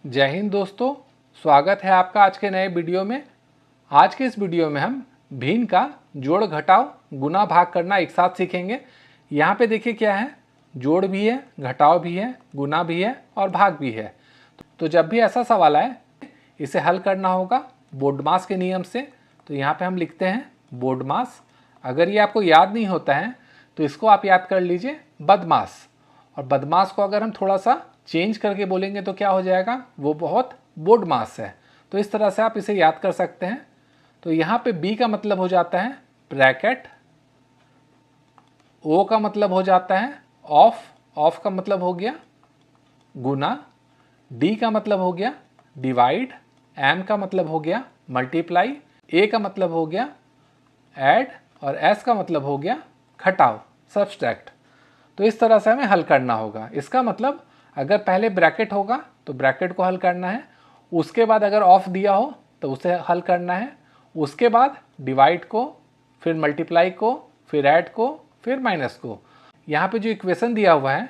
जय हिंद दोस्तों, स्वागत है आपका आज के नए वीडियो में। आज के इस वीडियो में हम भिन्न का जोड़ घटाव गुना भाग करना एक साथ सीखेंगे। यहाँ पे देखिए क्या है, जोड़ भी है, घटाव भी है, गुना भी है और भाग भी है। तो जब भी ऐसा सवाल आए इसे हल करना होगा बोर्डमास के नियम से। तो यहाँ पे हम लिखते हैं बोर्डमास। अगर ये आपको याद नहीं होता है तो इसको आप याद कर लीजिए बदमाश। और बदमाश को अगर हम थोड़ा सा चेंज करके बोलेंगे तो क्या हो जाएगा, वो बहुत बोर्डमास है। तो इस तरह से आप इसे याद कर सकते हैं। तो यहाँ पे बी का मतलब हो जाता है ब्रैकेट, ओ का मतलब हो जाता है ऑफ, ऑफ का मतलब हो गया गुना, डी का मतलब हो गया डिवाइड, एम का मतलब हो गया मल्टीप्लाई, ए का मतलब हो गया ऐड और एस का मतलब हो गया घटाव सब्सट्रैक्ट। तो इस तरह से हमें हल करना होगा। इसका मतलब अगर पहले ब्रैकेट होगा तो ब्रैकेट को हल करना है, उसके बाद अगर ऑफ दिया हो तो उसे हल करना है, उसके बाद डिवाइड को, फिर मल्टीप्लाई को, फिर ऐड को, फिर माइनस को। यहाँ पे जो इक्वेशन दिया हुआ है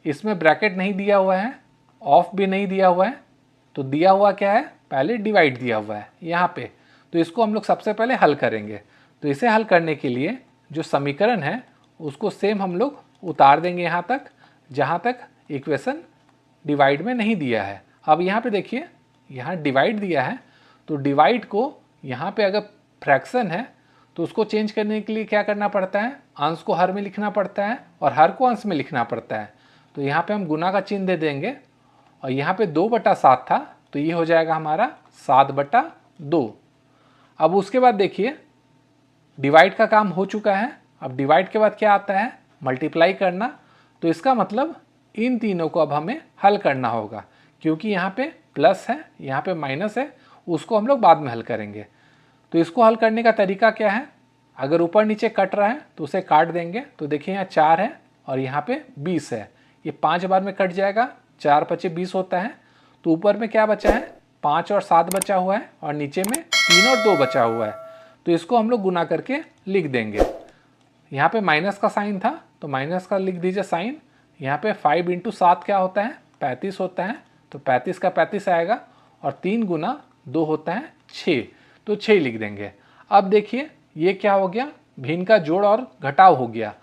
इसमें ब्रैकेट नहीं दिया हुआ है, ऑफ भी नहीं दिया हुआ है, तो दिया हुआ क्या है, पहले डिवाइड दिया हुआ है यहाँ पे। तो इसको हम लोग सबसे पहले हल करेंगे। तो इसे हल करने के लिए जो समीकरण है उसको सेम हम लोग उतार देंगे यहाँ तक जहाँ तक इक्वेशन डिवाइड में नहीं दिया है। अब यहाँ पे देखिए, यहाँ डिवाइड दिया है तो डिवाइड को यहाँ पे अगर फ्रैक्शन है तो उसको चेंज करने के लिए क्या करना पड़ता है, अंश को हर में लिखना पड़ता है और हर को अंश में लिखना पड़ता है। तो यहाँ पे हम गुना का चिन्ह दे देंगे और यहाँ पे 2/7 था तो ये हो जाएगा हमारा 7/2। अब उसके बाद देखिए डिवाइड का काम हो चुका है। अब डिवाइड के बाद क्या आता है, मल्टीप्लाई करना। तो इसका मतलब इन तीनों को अब हमें हल करना होगा, क्योंकि यहाँ पे प्लस है, यहाँ पे माइनस है, उसको हम लोग बाद में हल करेंगे। तो इसको हल करने का तरीका क्या है, अगर ऊपर नीचे कट रहा है तो उसे काट देंगे। तो देखिए यहाँ 4 है और यहाँ पे 20 है, ये 5 बार में कट जाएगा, 4 × 20 होता है। तो ऊपर में क्या बचा है, 5 और 7 बचा हुआ है और नीचे में 3 और 2 बचा हुआ है। तो इसको हम लोग गुना करके लिख देंगे। यहाँ पे माइनस का साइन था तो माइनस का लिख दीजिए साइन। यहाँ पे 5 × 7 क्या होता है, 35 होता है। तो 35 का 35 आएगा और 3 × 2 होता है 6, तो 6 लिख देंगे। अब देखिए ये क्या हो गया, भिन्न का जोड़ और घटाव हो गया।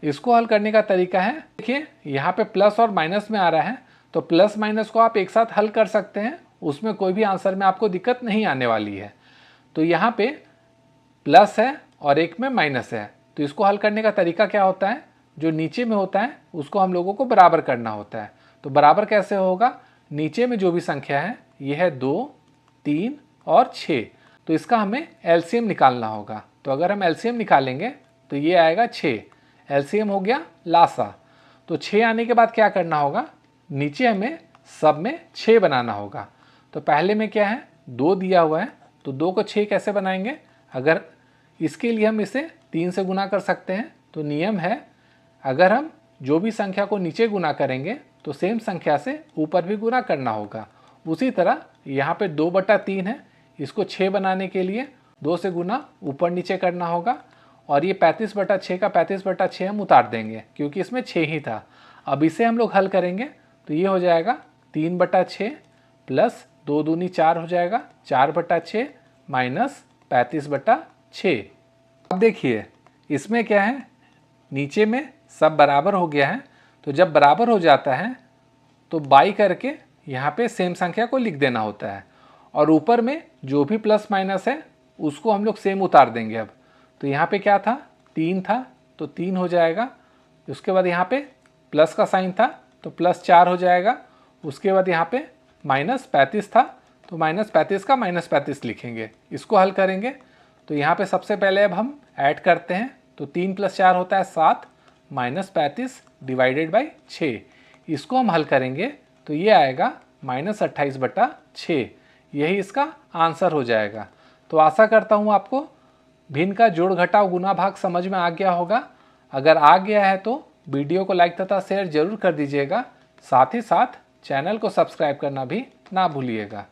इसको हल करने का तरीका है, देखिए यहाँ पे प्लस और माइनस में आ रहा है तो प्लस माइनस को आप एक साथ हल कर सकते हैं, उसमें कोई भी आंसर में आपको दिक्कत नहीं आने वाली है। तो यहाँ पे प्लस है और एक में माइनस है, तो इसको हल करने का तरीका क्या होता है, जो नीचे में होता है उसको हम लोगों को बराबर करना होता है। तो बराबर कैसे होगा, नीचे में जो भी संख्या है ये है 2, 3 और 6, तो इसका हमें एलसीएम निकालना होगा। तो अगर हम एलसीएम निकालेंगे तो ये आएगा 6, एलसीएम हो गया लासा। तो 6 आने के बाद क्या करना होगा, नीचे हमें सब में 6 बनाना होगा। तो पहले में क्या है, 2 दिया हुआ है तो 2 को 6 कैसे बनाएंगे, अगर इसके लिए हम इसे 3 से गुना कर सकते हैं। तो नियम है, अगर हम जो भी संख्या को नीचे गुना करेंगे तो सेम संख्या से ऊपर भी गुना करना होगा। उसी तरह यहाँ पे 2/3 है, इसको 6 बनाने के लिए 2 से गुना ऊपर नीचे करना होगा। और ये 35/6 का 35/6 हम उतार देंगे क्योंकि इसमें 6 ही था। अब इसे हम लोग हल करेंगे तो ये हो जाएगा 3/6 प्लस 2 दूनी 4 हो जाएगा 4/6 माइनस 35/6। अब देखिए इसमें क्या है, नीचे में सब बराबर हो गया है। तो जब बराबर हो जाता है तो बाई करके यहाँ पे सेम संख्या को लिख देना होता है और ऊपर में जो भी प्लस माइनस है उसको हम लोग सेम उतार देंगे। अब तो यहाँ पे क्या था, 3 था तो 3 हो जाएगा। उसके बाद यहाँ पे प्लस का साइन था तो +4 हो जाएगा। उसके बाद यहाँ पे -35 था तो -35 का -35 लिखेंगे। इसको हल करेंगे तो यहाँ पे सबसे पहले अब हम ऐड करते हैं। तो 3 + 4 होता है 7, -35 डिवाइडेड बाई 6। इसको हम हल करेंगे तो ये आएगा -28/6। यही इसका आंसर हो जाएगा। तो आशा करता हूँ आपको भिन्न का जोड़ घटाव गुना भाग समझ में आ गया होगा। अगर आ गया है तो वीडियो को लाइक तथा शेयर जरूर कर दीजिएगा। साथ ही साथ चैनल को सब्सक्राइब करना भी ना भूलिएगा।